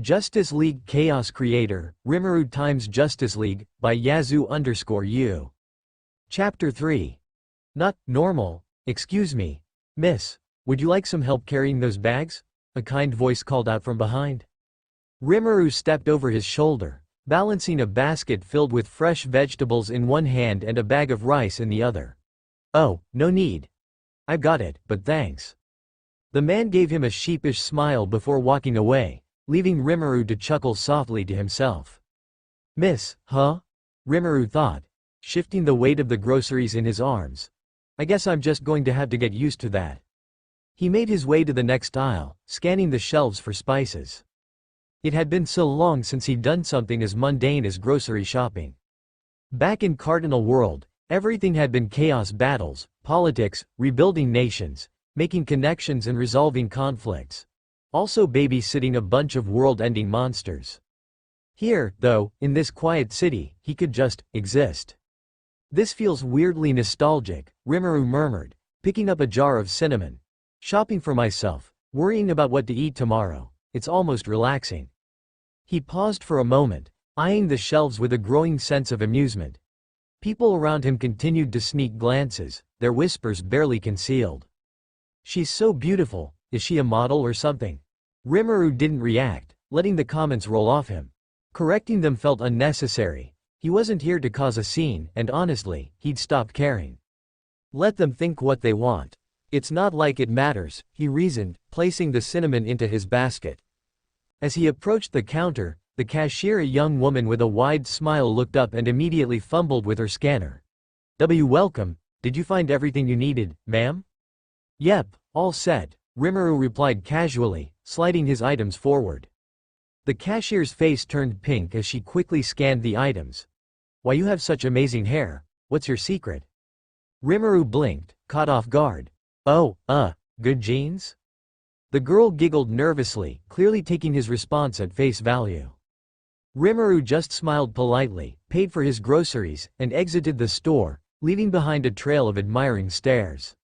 Justice League Chaos Creator, Rimuru times Justice League, by Yazoo_U. Chapter 3. Not normal. Excuse me, miss. Would you like some help carrying those bags? A kind voice called out from behind. Rimuru stepped over his shoulder, balancing a basket filled with fresh vegetables in one hand and a bag of rice in the other. Oh, no need. I've got it, but thanks. The man gave him a sheepish smile before walking away, leaving Rimuru to chuckle softly to himself. Miss, huh? Rimuru thought, shifting the weight of the groceries in his arms. I guess I'm just going to have to get used to that. He made his way to the next aisle, scanning the shelves for spices. It had been so long since he'd done something as mundane as grocery shopping. Back in Cardinal World, everything had been chaos: battles, politics, rebuilding nations, making connections and resolving conflicts. Also babysitting a bunch of world-ending monsters. Here, though, in this quiet city, he could just exist. This feels weirdly nostalgic, Rimuru murmured, picking up a jar of cinnamon. Shopping for myself, worrying about what to eat tomorrow, it's almost relaxing. He paused for a moment, eyeing the shelves with a growing sense of amusement. People around him continued to sneak glances, their whispers barely concealed. She's so beautiful, is she a model or something? Rimuru didn't react, letting the comments roll off him. Correcting them felt unnecessary. He wasn't here to cause a scene, and honestly, he'd stopped caring. Let them think what they want. It's not like it matters, he reasoned, placing the cinnamon into his basket. As he approached the counter, the cashier, a young woman with a wide smile, looked up and immediately fumbled with her scanner. Welcome, did you find everything you needed, ma'am? Yep, all set, Rimuru replied casually, sliding his items forward. The cashier's face turned pink as she quickly scanned the items. Why, you have such amazing hair, what's your secret? Rimuru blinked, caught off guard. Oh, good genes? The girl giggled nervously, clearly taking his response at face value. Rimuru just smiled politely, paid for his groceries, and exited the store, leaving behind a trail of admiring stares.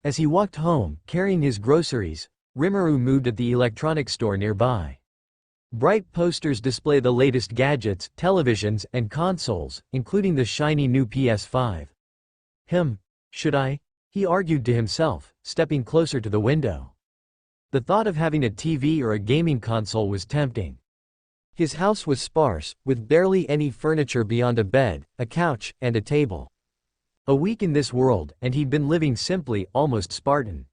As he walked home, carrying his groceries, Rimuru moved at the electronics store nearby. Bright posters display the latest gadgets, televisions, and consoles, including the shiny new PS5. Should I? He argued to himself, stepping closer to the window. The thought of having a TV or a gaming console was tempting. His house was sparse, with barely any furniture beyond a bed, a couch, and a table. A week in this world, and he'd been living simply, almost Spartan.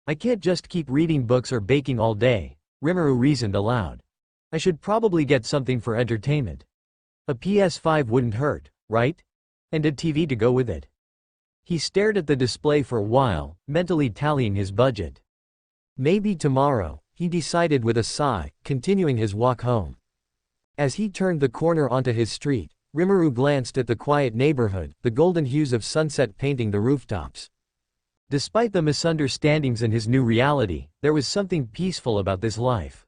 I can't just keep reading books or baking all day, Rimuru reasoned aloud. I should probably get something for entertainment. A PS5 wouldn't hurt, right? And a TV to go with it. He stared at the display for a while, mentally tallying his budget. Maybe tomorrow, he decided with a sigh, continuing his walk home. As he turned the corner onto his street, Rimuru glanced at the quiet neighborhood, the golden hues of sunset painting the rooftops. Despite the misunderstandings and his new reality, there was something peaceful about this life.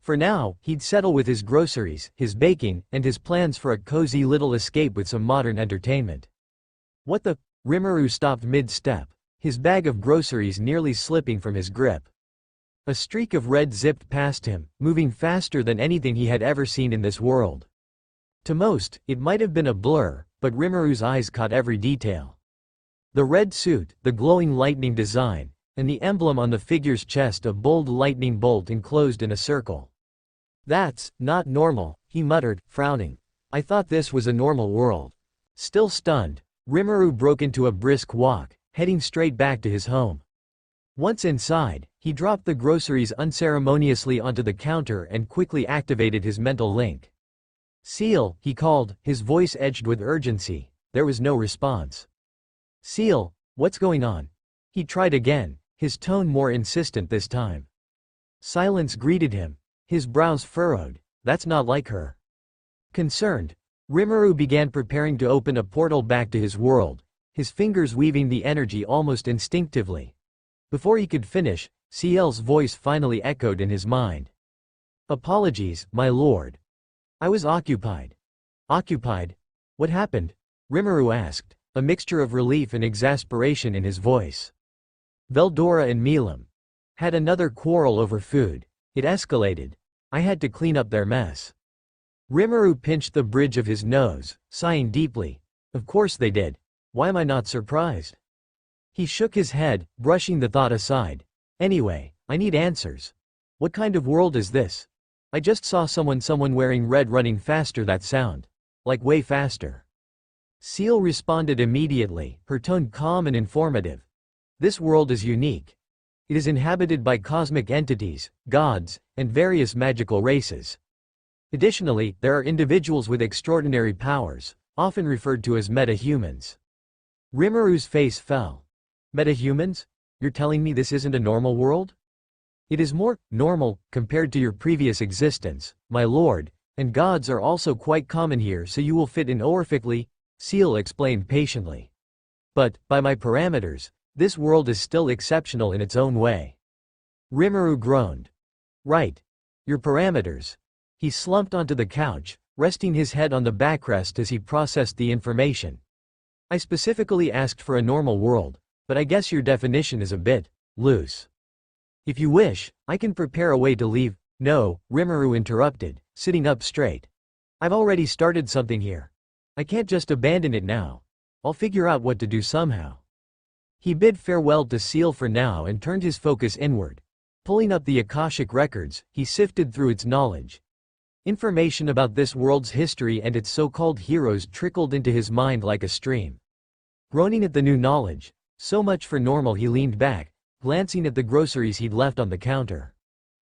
For now, he'd settle with his groceries, his baking, and his plans for a cozy little escape with some modern entertainment. What the? Rimuru stopped mid-step, his bag of groceries nearly slipping from his grip. A streak of red zipped past him, moving faster than anything he had ever seen in this world. To most, it might have been a blur, but Rimuru's eyes caught every detail. The red suit, the glowing lightning design, and the emblem on the figure's chest, a bold lightning bolt enclosed in a circle. That's not normal, he muttered, frowning. I thought this was a normal world. Still stunned, Rimuru broke into a brisk walk, heading straight back to his home. Once inside, he dropped the groceries unceremoniously onto the counter and quickly activated his mental link. Ciel, he called, his voice edged with urgency. There was no response. Ciel, what's going on? He tried again, his tone more insistent this time. Silence greeted him, his brows furrowed. That's not like her. Concerned, Rimuru began preparing to open a portal back to his world, his fingers weaving the energy almost instinctively. Before he could finish, Ciel's voice finally echoed in his mind. Apologies, my lord. I was occupied. Occupied? What happened? Rimuru asked, a mixture of relief and exasperation in his voice. Veldora and Milam had another quarrel over food. It escalated. I had to clean up their mess. Rimuru pinched the bridge of his nose, sighing deeply. Of course they did. Why am I not surprised? He shook his head, brushing the thought aside. Anyway, I need answers. What kind of world is this? I just saw someone wearing red running faster. That sound. Like way faster. Ciel responded immediately, her tone calm and informative. This world is unique. It is inhabited by cosmic entities, gods, and various magical races. Additionally, there are individuals with extraordinary powers, often referred to as meta-humans. Rimuru's face fell. Meta-humans? You're telling me this isn't a normal world? It is more normal compared to your previous existence, my lord, and gods are also quite common here, so you will fit in perfectly, Ciel explained patiently. But, by my parameters, this world is still exceptional in its own way. Rimuru groaned. Right. Your parameters. He slumped onto the couch, resting his head on the backrest as he processed the information. I specifically asked for a normal world, but I guess your definition is a bit loose. If you wish, I can prepare a way to leave. No, Rimuru interrupted, sitting up straight. I've already started something here. I can't just abandon it now. I'll figure out what to do somehow. He bid farewell to Ciel for now and turned his focus inward. Pulling up the Akashic records, he sifted through its knowledge. Information about this world's history and its so-called heroes trickled into his mind like a stream. Groaning at the new knowledge, so much for normal, he leaned back, glancing at the groceries he'd left on the counter.